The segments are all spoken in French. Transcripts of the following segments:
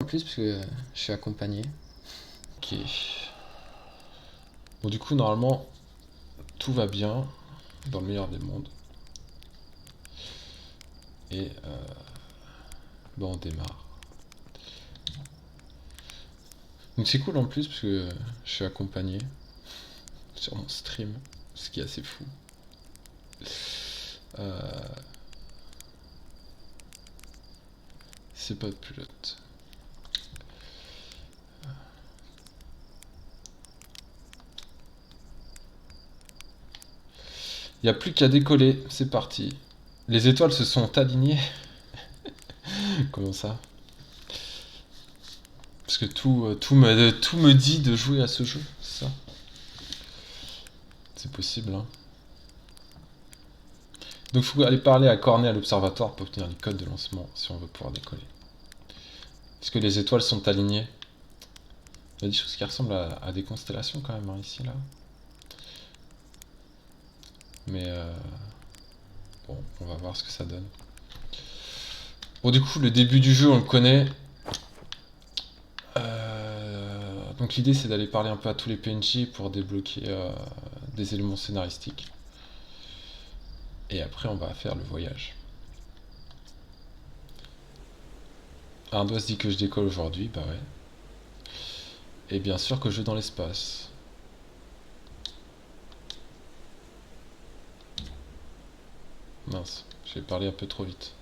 plus parce que je suis accompagné. Ok. Bon, du coup, normalement, tout va bien dans le meilleur des mondes. Et bon, on démarre. Donc c'est cool en plus parce que je suis accompagné sur mon stream, ce qui est assez fou. C'est pas de pilote. Il n'y a plus qu'à décoller, c'est parti. Les étoiles se sont alignées. Comment ça? Parce que tout me dit de jouer à ce jeu, c'est ça? C'est possible, hein. Donc il faut aller parler à Cornet à l'observatoire pour obtenir les codes de lancement si on veut pouvoir décoller. Est-ce que les étoiles sont alignées? Il y a des choses qui ressemblent à des constellations quand même, hein, ici, là. Mais bon, on va voir ce que ça donne. Bon, du coup, le début du jeu, on le connaît. Donc l'idée, c'est d'aller parler un peu à tous les PNJ pour débloquer des éléments scénaristiques. Et après, on va faire le voyage. Ardoise dit que je décolle aujourd'hui, bah ouais. Et bien sûr que je vais dans l'espace. Mince, j'ai parlé un peu trop vite.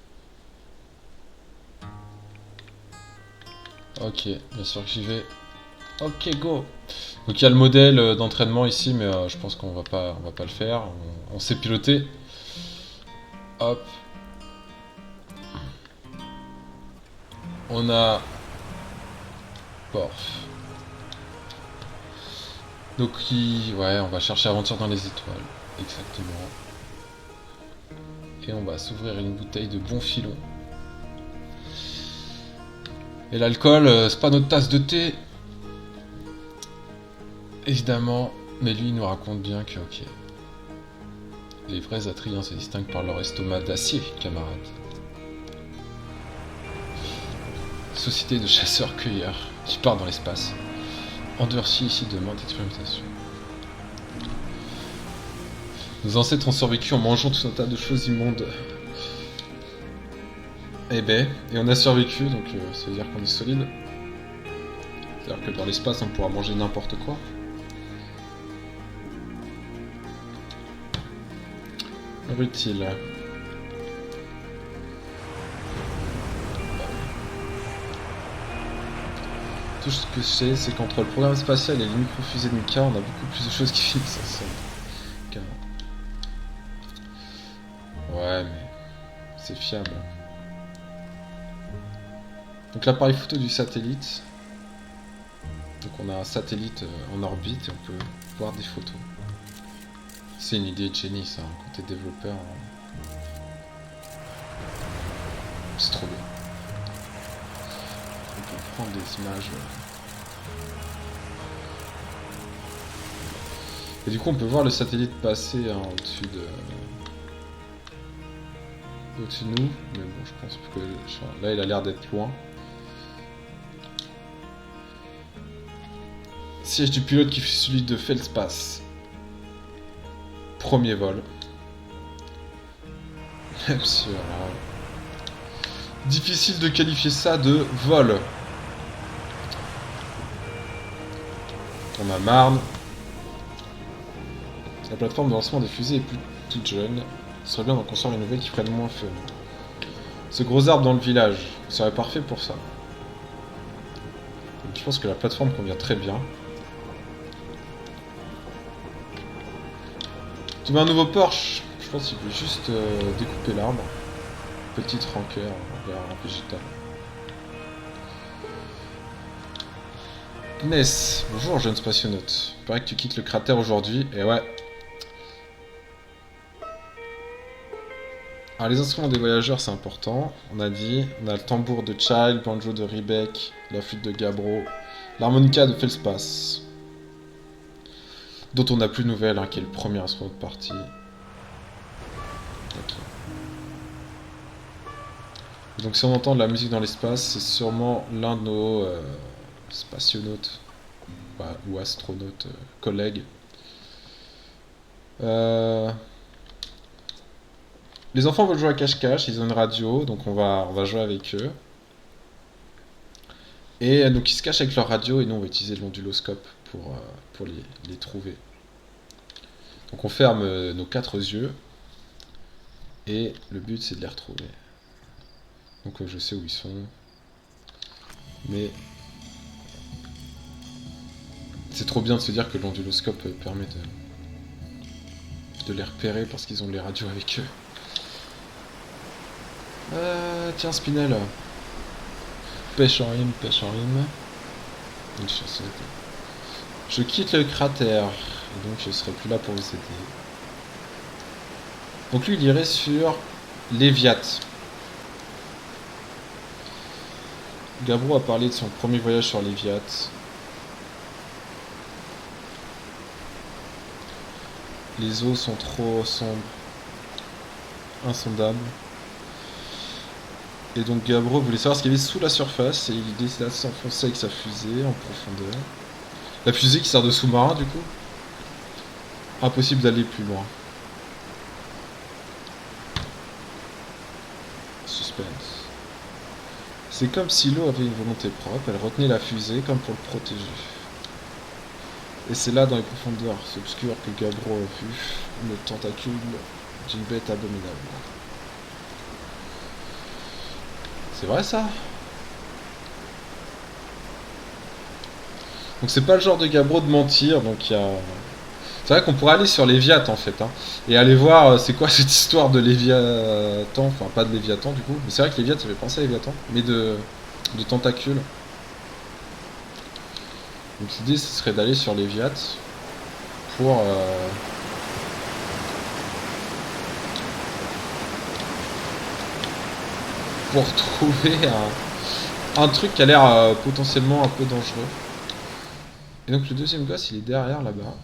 Ok, bien sûr que j'y vais. Ok, go. Donc il y a le modèle d'entraînement ici, mais je pense qu'on va pas le faire. On sait piloter. Hop. On a... Porf. Donc ouais, on va chercher aventure dans les étoiles. Exactement. Et on va s'ouvrir une bouteille de bon filon. Et l'alcool, c'est pas notre tasse de thé. Évidemment, mais lui il nous raconte bien que ok. Les vrais Atriens se distinguent par leur estomac d'acier, camarades. Société de chasseurs-cueilleurs qui part dans l'espace. Endurci ici de maintes expérimentations. Nos ancêtres ont survécu en mangeant tout un tas de choses immondes. Eh ben, et on a survécu, donc ça veut dire qu'on est solide. C'est-à-dire que dans l'espace, on pourra manger n'importe quoi. Utile. Tout ce que je sais, c'est qu'entre le programme spatial et les micro-fusées de Mika, on a beaucoup plus de choses qui finissent ensemble. Ouais, mais c'est fiable. Donc l'appareil photo du satellite. Donc on a un satellite en orbite et on peut voir des photos. C'est une idée de génie ça, quand t'es développeur. C'est trop bien. On peut prendre des images. Et du coup on peut voir le satellite passer au-dessus de nous. Mais bon je pense que là il a l'air d'être loin. Siège du pilote qui fut celui de Feldspath. Premier vol. Absolument. Difficile de qualifier ça de vol. On a Marne. La plateforme de lancement des fusées est plus toute jeune. Il serait bien d'en construire une nouvelle qui ferait moins fun. Ce gros arbre dans le village serait parfait pour ça. Donc, je pense que la plateforme convient très bien. Tu veux un nouveau Porsche? Je pense qu'il peut juste découper l'arbre. Petite rancœur vers un végétal. Ness, bonjour jeune spationaute. Il paraît que tu quittes le cratère aujourd'hui, et ouais. Alors les instruments des voyageurs c'est important, on a dit. On a le tambour de Child, banjo de Riebeck, la flûte de Gabbro, l'harmonica de Feldspath. Dont on n'a plus de nouvelles, qui est le premier instrument de partie. Ok. Donc si on entend de la musique dans l'espace, c'est sûrement l'un de nos spationautes ou astronautes collègues. Les enfants veulent jouer à cache-cache, ils ont une radio, donc on va jouer avec eux. Et donc ils se cachent avec leur radio et nous on va utiliser l'onduloscope pour les trouver. Donc on ferme nos 4 yeux et le but c'est de les retrouver. Donc je sais où ils sont. Mais c'est trop bien de se dire que l'onduloscope permet de les repérer parce qu'ils ont les radios avec eux. Tiens Spinel. Pêche en rime, pêche en rime. Une chansonnette. Je quitte le cratère, et donc je serai plus là pour vous aider. Donc lui il irait sur Léviat. Gabro a parlé de son premier voyage sur Léviat. Les eaux sont trop sombres, insondables. Et donc Gabro voulait savoir ce qu'il y avait sous la surface et il décida de s'enfoncer avec sa fusée en profondeur. La fusée qui sert de sous-marin du coup. Impossible d'aller plus loin. Suspense. C'est comme si l'eau avait une volonté propre, elle retenait la fusée comme pour le protéger. Et c'est là dans les profondeurs obscures que Gabro a vu le tentacule d'une bête abominable. C'est vrai ça? Donc c'est pas le genre de Gabro de mentir, donc il y a... C'est vrai qu'on pourrait aller sur Léviathan en fait, hein, et aller voir c'est quoi cette histoire de Léviathan, enfin pas de Léviathan du coup, mais c'est vrai que Léviathan ça fait penser à Léviathan, mais de tentacules. Donc l'idée ce serait d'aller sur Léviathan pour trouver un truc qui a l'air potentiellement un peu dangereux. Et donc le deuxième gosse il est derrière là-bas.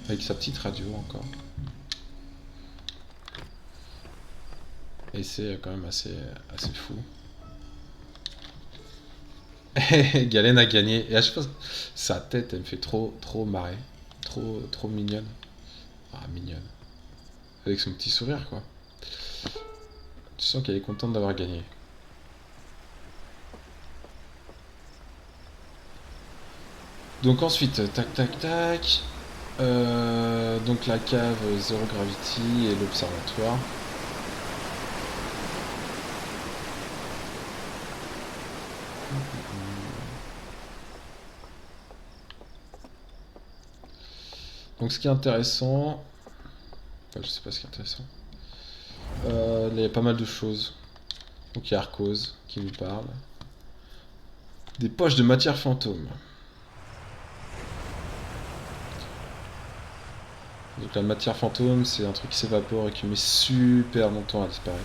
Avec sa petite radio encore. Et c'est quand même assez fou. Galen a gagné. Et à chaque fois, sa tête elle me fait trop marrer. Trop mignonne. Ah mignonne. Avec son petit sourire quoi. Tu sens qu'elle est contente d'avoir gagné. Donc ensuite, tac tac tac. Donc la cave Zero Gravity et l'observatoire. Donc ce qui est intéressant... Enfin, je sais pas ce qui est intéressant. Il y a pas mal de choses. Donc il y a Arcos qui nous parle. Des poches de matière fantôme. Donc la matière fantôme, c'est un truc qui s'évapore et qui met super longtemps à disparaître.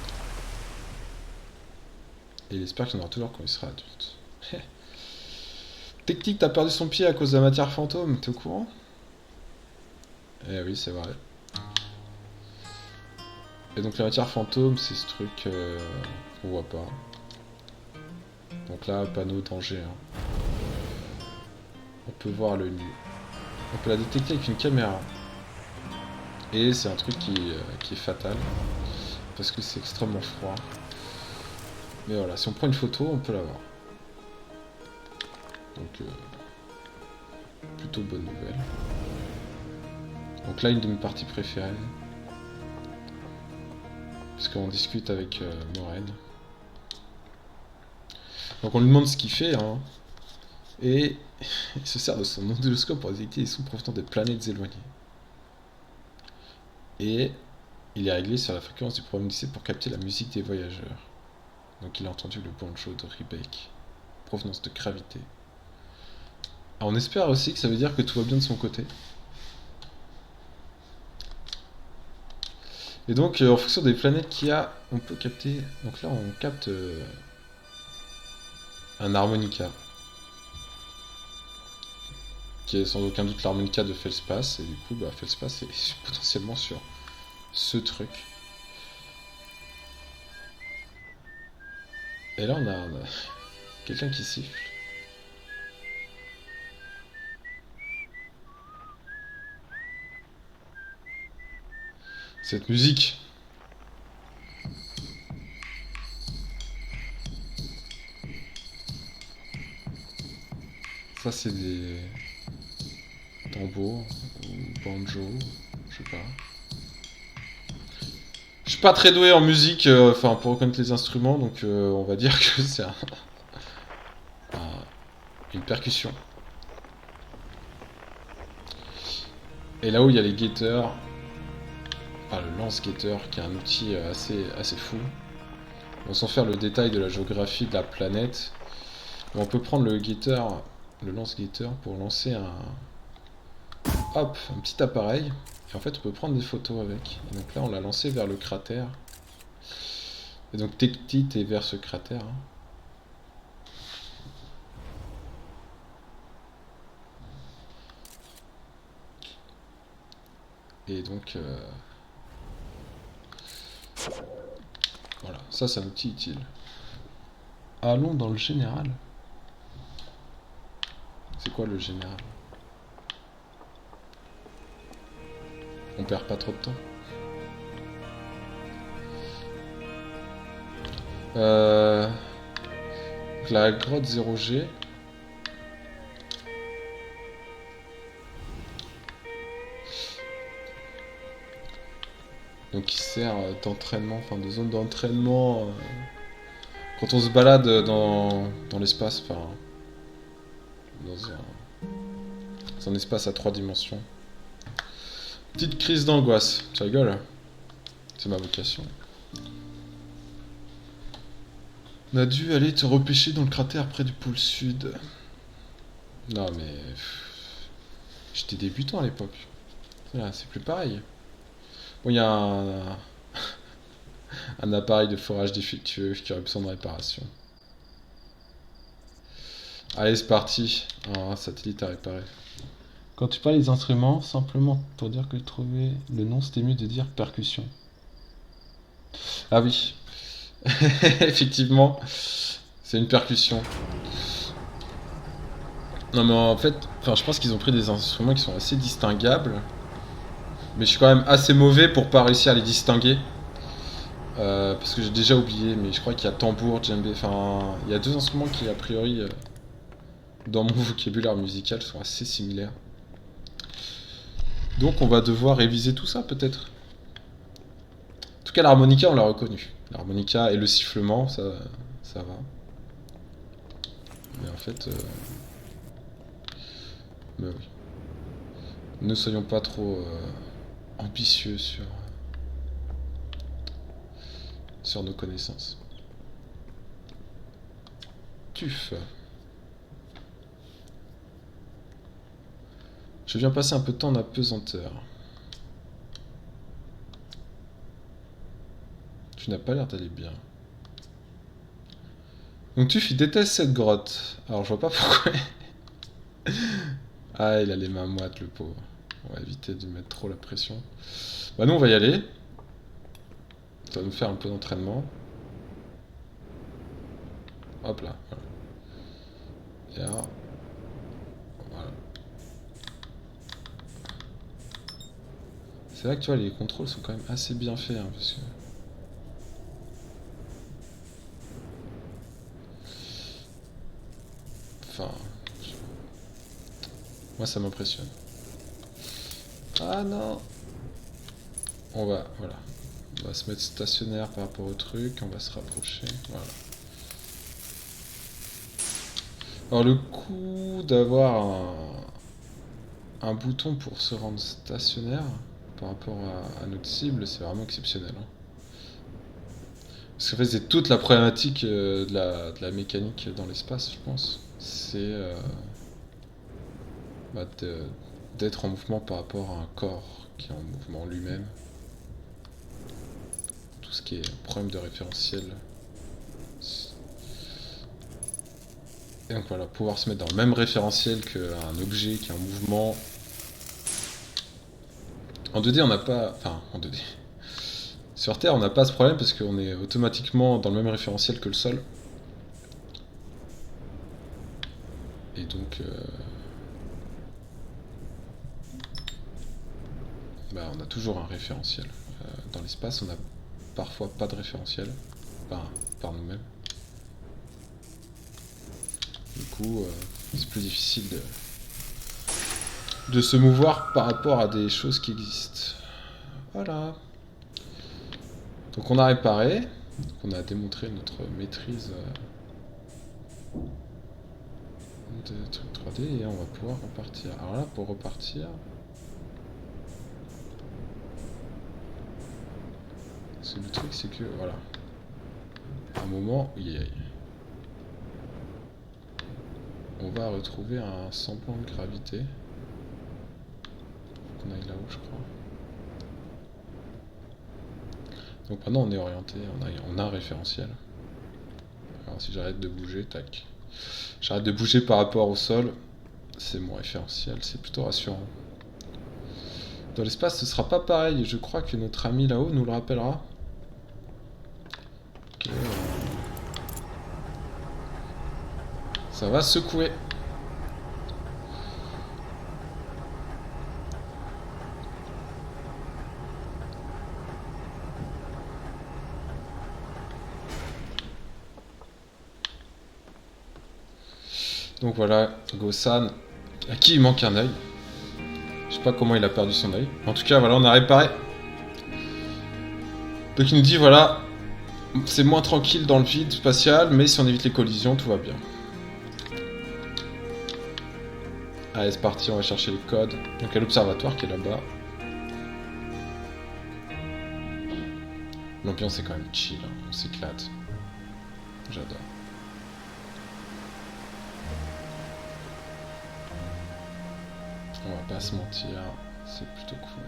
Et il espère qu'il y en aura toujours quand il sera adulte. Technique, t'as perdu son pied à cause de la matière fantôme, t'es au courant? Eh oui, c'est vrai. Et donc la matière fantôme, c'est ce truc qu'on voit pas. Donc là, panneau danger. Hein. On peut voir le nu. On peut la détecter avec une caméra. Et c'est un truc qui est fatal. Parce que c'est extrêmement froid. Mais voilà, si on prend une photo, on peut la voir. Donc, plutôt bonne nouvelle. Donc là, une de mes parties préférées. Parce qu'on discute avec Moren. Donc on lui demande ce qu'il fait, hein. Et il se sert de son onduloscope pour détecter les sons provenant des planètes éloignées. Et il est réglé sur la fréquence du problème d'essai pour capter la musique des voyageurs. Donc il a entendu le banjo de Riebeck, provenance de gravité. Alors on espère aussi que ça veut dire que tout va bien de son côté. Et donc en fonction des planètes qu'il y a, on peut capter... Donc là on capte un harmonica. Qui est sans aucun doute l'harmonica de Feldspath. Et du coup Feldspath est potentiellement sur ce truc. Et là, on a quelqu'un qui siffle. Cette musique. Ça, c'est des tambours ou banjo, je sais pas. Je suis pas très doué en musique, enfin pour reconnaître les instruments, donc on va dire que c'est une percussion. Et là où il y a les guetteurs, enfin le lance-guetteur, qui est un outil assez fou. Bon, sans faire le détail de la géographie de la planète, on peut prendre le guetteur, le lance-guetteur, pour lancer un petit appareil. Et en fait, on peut prendre des photos avec. Et donc là, on l'a lancé vers le cratère. Et donc Tektit est vers ce cratère. Hein. Et donc... voilà, ça c'est un outil utile. Allons dans le général. C'est quoi le général? On perd pas trop de temps. La grotte 0G. Donc qui sert d'entraînement, enfin de zone d'entraînement quand on se balade dans l'espace, enfin dans un espace à 3 dimensions. Petite crise d'angoisse, tu rigoles? C'est ma vocation. On a dû aller te repêcher dans le cratère près du pôle sud. Non mais... J'étais débutant à l'époque. C'est plus pareil. Bon, il y a un appareil de forage défectueux qui aurait besoin de réparation. Allez, c'est parti. Un satellite à réparer. Quand tu parles des instruments, simplement pour dire que trouver le nom, c'était mieux de dire percussion. Ah oui. Effectivement, c'est une percussion. Non mais en fait, enfin, je pense qu'ils ont pris des instruments qui sont assez distinguables. Mais je suis quand même assez mauvais pour pas réussir à les distinguer. Parce que j'ai déjà oublié, mais je crois qu'il y a tambour, djembé, enfin... Il y a deux instruments qui, a priori, dans mon vocabulaire musical, sont assez similaires. Donc on va devoir réviser tout ça, peut-être. En tout cas, l'harmonica, on l'a reconnu. L'harmonica et le sifflement, ça va. Mais en fait... Mais oui. Ne soyons pas trop ambitieux sur nos connaissances. Tuf. Je viens passer un peu de temps en apesanteur. Tu n'as pas l'air d'aller bien. Donc Tuf, il déteste cette grotte. Alors je vois pas pourquoi. Ah, il a les mains moites, le pauvre. On va éviter de mettre trop la pression. Bah nous, on va y aller. Ça va nous faire un peu d'entraînement. Hop là, voilà. Et là, voilà. C'est là que tu vois, les contrôles sont quand même assez bien faits, hein, parce que... Enfin... Moi, ça m'impressionne. Ah non! Voilà. On va se mettre stationnaire par rapport au truc, on va se rapprocher, voilà. Alors le coup d'avoir un bouton pour se rendre stationnaire par rapport à notre cible, c'est vraiment exceptionnel. Hein. Parce qu'en fait c'est toute la problématique de la mécanique dans l'espace, je pense. C'est d'être en mouvement par rapport à un corps qui est en mouvement lui-même. Tout ce qui est problème de référentiel. Et donc voilà, pouvoir se mettre dans le même référentiel qu'un objet qui est en mouvement. En 2D, on n'a pas... Enfin, en 2D. Sur Terre, on n'a pas ce problème parce qu'on est automatiquement dans le même référentiel que le sol. Et donc, bah, on a toujours un référentiel. Dans l'espace, on a parfois pas de référentiel, par nous-mêmes. Du coup, c'est plus difficile de se mouvoir par rapport à des choses qui existent. Voilà. Donc on a réparé, on a démontré notre maîtrise de trucs 3D et on va pouvoir repartir. Alors là, pour repartir, le truc c'est que, voilà, à un moment, on va retrouver un semblant de gravité. Faut qu'on aille là-haut, je crois. Donc maintenant on est orienté, on a un référentiel. Alors si j'arrête de bouger, tac. J'arrête de bouger par rapport au sol, c'est mon référentiel, c'est plutôt rassurant. Dans l'espace ce sera pas pareil, je crois que notre ami là-haut nous le rappellera. Ok. Ça va secouer. Donc voilà, Gosan, à qui il manque un œil. Je sais pas comment il a perdu son œil. En tout cas, voilà, on a réparé. Donc il nous dit, voilà, c'est moins tranquille dans le vide spatial, mais si on évite les collisions, tout va bien. Allez, c'est parti, on va chercher les codes. Donc il y a l'observatoire qui est là-bas. L'ambiance est quand même chill, hein. On s'éclate. J'adore. On va pas se mentir, c'est plutôt cool.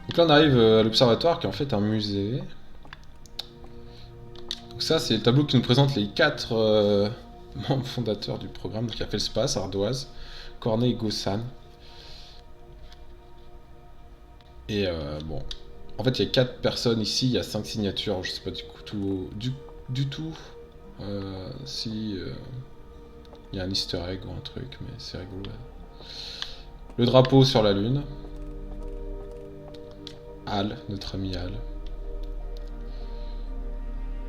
Donc là on arrive à l'observatoire qui est en fait un musée. Donc ça c'est le tableau qui nous présente les 4 membres fondateurs du programme. Donc il y a Feldspath, Ardoise, Cornet et Gosan. Et bon, en fait il y a 4 personnes ici, il y a 5 signatures, je sais pas du tout si il y a un easter egg ou un truc, mais c'est rigolo. Le drapeau sur la lune. Al, notre ami Al,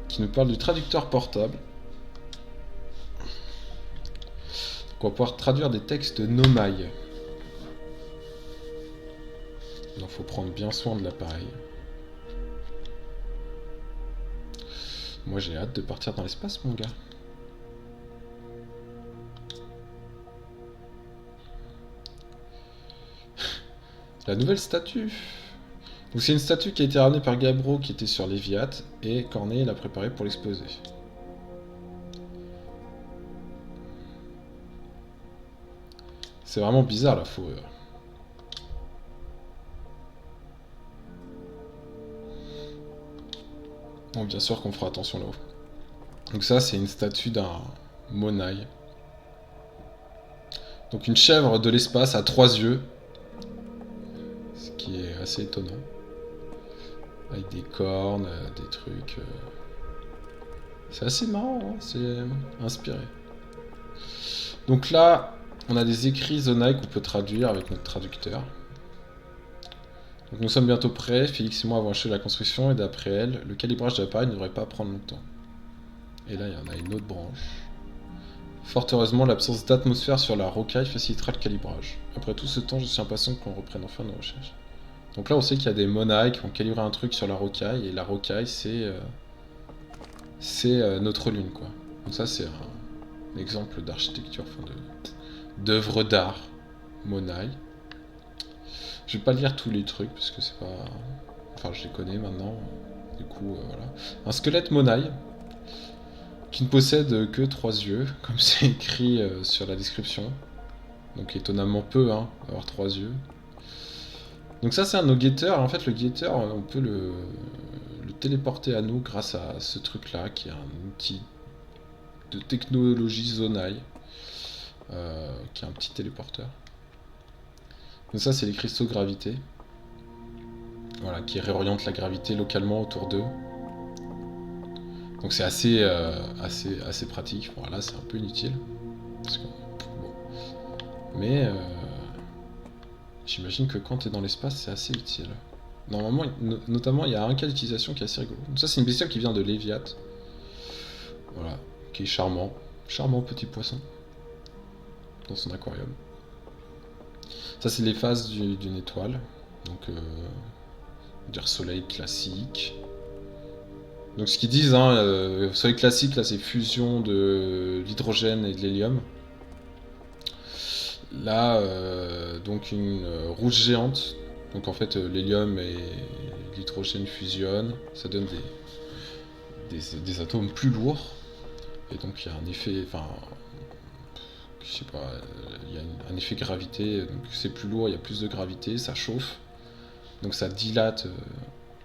qui nous parle du traducteur portable. Donc on va pouvoir traduire des textes nomai. Donc faut prendre bien soin de l'appareil. Moi j'ai hâte de partir dans l'espace, mon gars. La nouvelle statue. Donc c'est une statue qui a été ramenée par Gabro qui était sur Léviat et Cornet l'a préparée pour l'exposer. C'est vraiment bizarre la fourrure. Bon, bien sûr qu'on fera attention là-haut. Donc ça c'est une statue d'un Monaï. Donc une chèvre de l'espace à 3 yeux. Ce qui est assez étonnant. Avec des cornes, des trucs. C'est assez marrant, hein, c'est inspiré. Donc là, on a des écrits Zonai qu'on peut traduire avec notre traducteur. Donc nous sommes bientôt prêts, Félix et moi avons achevé la construction et d'après elle, le calibrage de l'appareil ne devrait pas prendre longtemps. Et là, il y en a une autre branche. Fort heureusement, l'absence d'atmosphère sur la rocaille facilitera le calibrage. Après tout ce temps, je suis impatient qu'on reprenne enfin nos recherches. Donc là, on sait qu'il y a des Monaï qui ont calibré un truc sur la rocaille, et la rocaille, c'est notre lune, quoi. Donc ça, c'est un exemple d'architecture, enfin d'œuvre d'art Monaï. Je vais pas lire tous les trucs, parce que c'est pas... Enfin, je les connais maintenant, du coup, voilà. Un squelette Monaï, qui ne possède que 3 yeux, comme c'est écrit sur la description. Donc étonnamment peu, hein, avoir 3 yeux. Donc ça c'est un no getter, en fait le getter on peut le téléporter à nous grâce à ce truc là qui est un outil de technologie Zonai qui est un petit téléporteur. Donc ça c'est les cristaux gravité, voilà, qui réorientent la gravité localement autour d'eux. Donc c'est assez pratique. Bon, là c'est un peu inutile. Parce que, bon. Mais j'imagine que quand tu es dans l'espace, c'est assez utile. Normalement, notamment, il y a un cas d'utilisation qui est assez rigolo. Donc ça, c'est une bestiole qui vient de Léviat. Voilà, qui est charmant. Charmant petit poisson. Dans son aquarium. Ça, c'est les phases d'une étoile. Donc, dire soleil classique. Donc, ce qu'ils disent, hein, soleil classique, là, c'est fusion de l'hydrogène et de l'hélium. Là, donc une rouge géante. Donc en fait, l'hélium et l'hydrogène fusionnent, ça donne des atomes plus lourds. Et donc il y a un effet, enfin, je sais pas, il y a un effet gravité. Donc c'est plus lourd, il y a plus de gravité, ça chauffe. Donc ça dilate,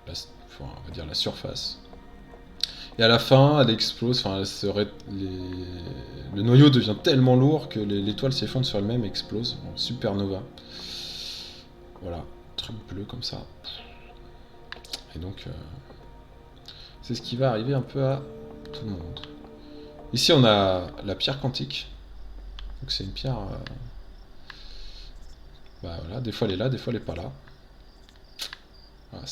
on va dire la surface. Et à la fin, elle explose. Enfin, le noyau devient tellement lourd que l'étoile s'effondre sur elle-même et explose. Bon, supernova. Voilà, truc bleu comme ça. Et donc, c'est ce qui va arriver un peu à tout le monde. Ici, on a la pierre quantique. Donc, c'est une pierre. Bah voilà, des fois elle est là, des fois elle est pas là. Voilà,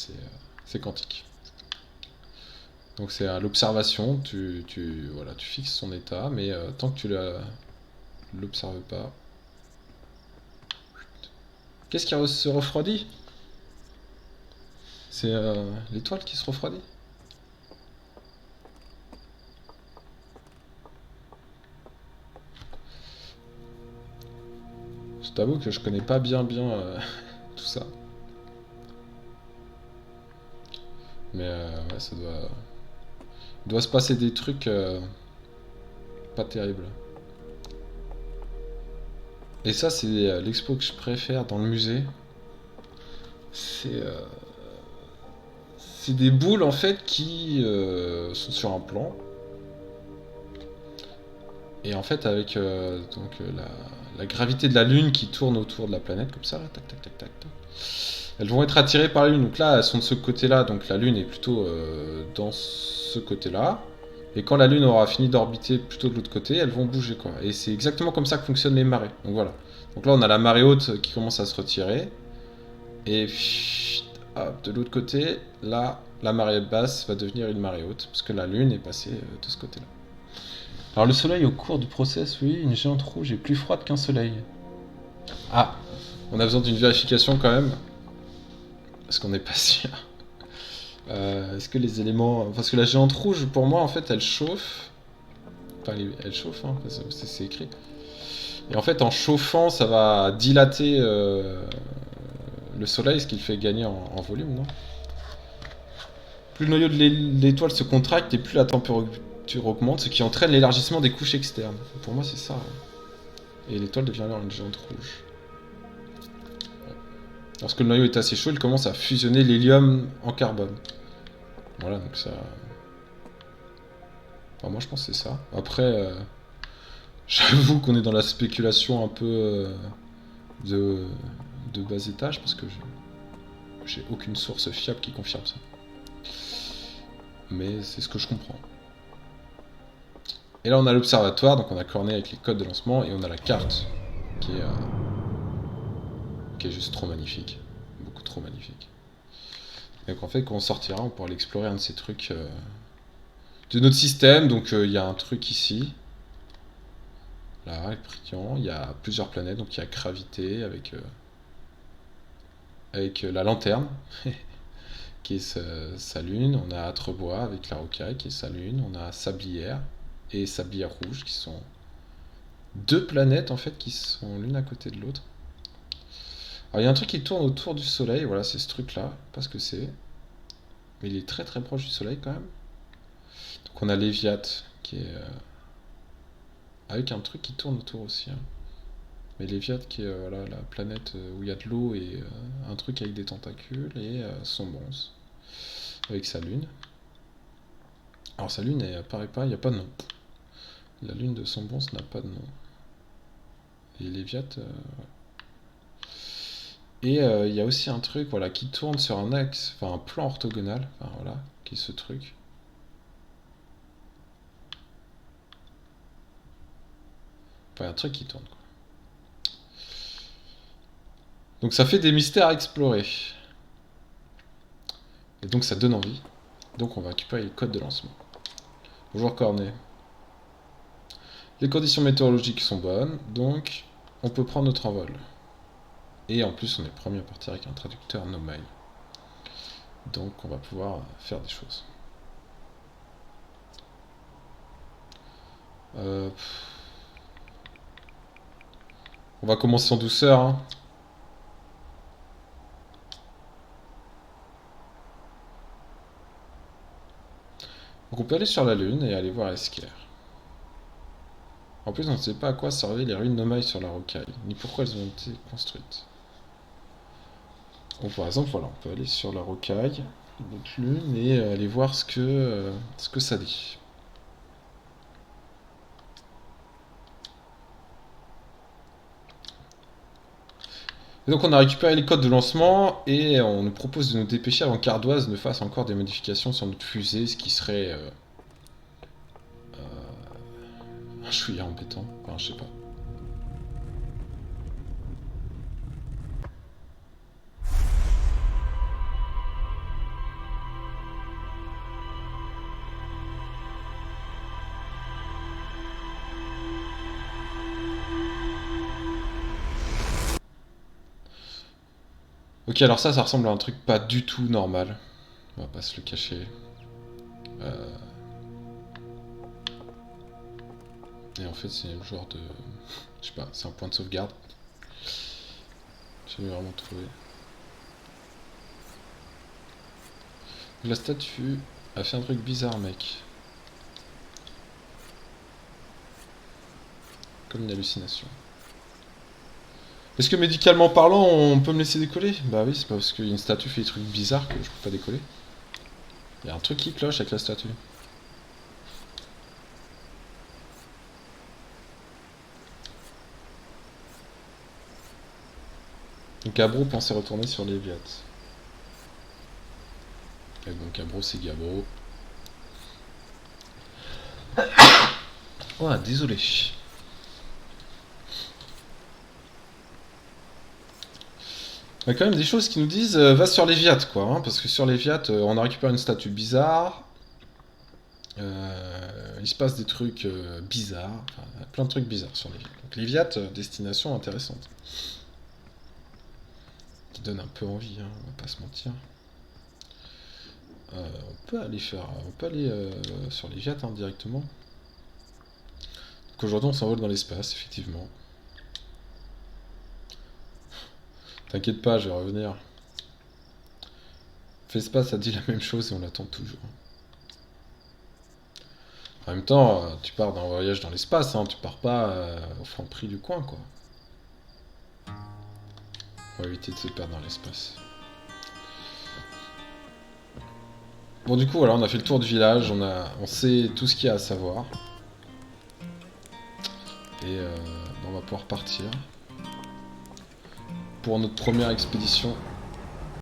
c'est quantique. Donc, c'est à l'observation. Voilà, tu fixes son état, mais tant que tu l'observes pas. Qu'est-ce qui se refroidit? C'est l'étoile qui se refroidit. Je t'avoue que je connais pas bien tout ça. Mais ouais, il doit se passer des trucs pas terribles. Et ça, c'est l'expo que je préfère dans le musée. C'est c'est des boules en fait qui sont sur un plan. Et en fait, avec la gravité de la Lune qui tourne autour de la planète, comme ça, là, tac, tac, tac, tac, tac. Elles vont être attirées par la Lune. Donc là, elles sont de ce côté-là, donc la Lune est plutôt dans ce côté-là. Et quand la Lune aura fini d'orbiter plutôt de l'autre côté, elles vont bouger, quoi. Et c'est exactement comme ça que fonctionnent les marées. Donc voilà. Donc là, on a la marée haute qui commence à se retirer. Et hop, de l'autre côté, là, la marée basse va devenir une marée haute, parce que la Lune est passée de ce côté-là. Alors le Soleil au cours du process, oui, une géante rouge est plus froide qu'un Soleil. Ah, on a besoin d'une vérification quand même, parce qu'on n'est pas sûr. Est-ce que les éléments... Parce que la géante rouge, pour moi, en fait, elle chauffe. Enfin, elle chauffe, hein, c'est écrit. Et en fait, en chauffant, ça va dilater le Soleil, ce qui le fait gagner en volume, non? Plus le noyau de l'étoile se contracte et plus la température augmente, ce qui entraîne l'élargissement des couches externes. Pour moi, c'est ça. Et l'étoile devient alors une géante rouge. Lorsque le noyau est assez chaud, il commence à fusionner l'hélium en carbone. Voilà, donc ça... Enfin, moi, je pense que c'est ça. Après, j'avoue qu'on est dans la spéculation un peu de bas étage, parce que j'ai aucune source fiable qui confirme ça. Mais c'est ce que je comprends. Et là, on a l'observatoire, donc on a corné avec les codes de lancement, et on a la carte, qui est juste trop magnifique. Beaucoup trop magnifique. Et donc en fait, quand on sortira, on pourra aller explorer un de ces trucs de notre système. Donc il y a un truc ici. Là, brillant. Il y a plusieurs planètes, donc il y a Gravité avec la lanterne, qui est sa lune. On a Atrebois avec la rocaille, qui est sa lune. On a Sablière et Sablière Rouge, qui sont deux planètes en fait, qui sont l'une à côté de l'autre. Alors il y a un truc qui tourne autour du Soleil, voilà, c'est ce truc-là, pas ce que c'est. Mais il est très très proche du Soleil quand même. Donc on a Léviat, qui est... avec un truc qui tourne autour aussi. Hein. Mais Léviat, qui est voilà, la planète où il y a de l'eau et un truc avec des tentacules, et Sombronce, avec sa lune. Alors sa lune, elle apparaît pas, il n'y a pas de nom. La lune de Sombronce n'a pas de nom. Et Léviat... Et il y a aussi un truc voilà, qui tourne sur un axe, enfin un plan orthogonal, enfin voilà, qui est ce truc. Enfin, y a un truc qui tourne, quoi. Donc ça fait des mystères à explorer. Et donc ça donne envie. Donc on va récupérer les codes de lancement. Bonjour Cornet. Les conditions météorologiques sont bonnes, donc on peut prendre notre envol. Et en plus on est premier à partir avec un traducteur Nomai. Donc on va pouvoir faire des choses. On va commencer en douceur, hein. Donc on peut aller sur la Lune et aller voir Esker. En plus, on ne sait pas à quoi servaient les ruines Nomai sur la rocaille, ni pourquoi elles ont été construites. Donc par exemple, voilà, on peut aller sur la rocaille, notre Lune, et aller voir ce que ça dit. Et donc on a récupéré les codes de lancement, et on nous propose de nous dépêcher avant qu'Ardoise ne fasse encore des modifications sur notre fusée, ce qui serait... un chouïa embêtant, enfin je sais pas. Ok, alors ça ressemble à un truc pas du tout normal. On va pas se le cacher. Et en fait, c'est le genre de... Je sais pas, c'est un point de sauvegarde. J'ai vraiment trouvé. La statue a fait un truc bizarre, mec. Comme une hallucination. Est-ce que médicalement parlant, on peut me laisser décoller? Bah oui, c'est pas parce qu'une statue fait des trucs bizarres que je peux pas décoller. Il y a un truc qui cloche avec la statue. Donc Gabro pensait retourner sur Léviat. Et donc Gabro c'est Gabro. Oh, désolé. Il y a quand même des choses qui nous disent va sur Léviat, quoi. Hein, parce que sur Léviat, on a récupéré une statue bizarre. Il se passe des trucs bizarres. Enfin, plein de trucs bizarres sur Léviat. Donc Léviat, destination intéressante. Qui donne un peu envie, hein, on va pas se mentir. On peut aller sur Léviat hein, directement. Donc aujourd'hui on s'envole dans l'espace, effectivement. T'inquiète pas, je vais revenir. L'espace a dit la même chose et on l'attend toujours. En même temps, tu pars d'un voyage dans l'espace, hein, tu pars pas au franc prix du coin, quoi. On va éviter de se perdre dans l'espace. Bon, du coup, voilà, on a fait le tour du village, on sait tout ce qu'il y a à savoir. Et on va pouvoir partir pour notre première expédition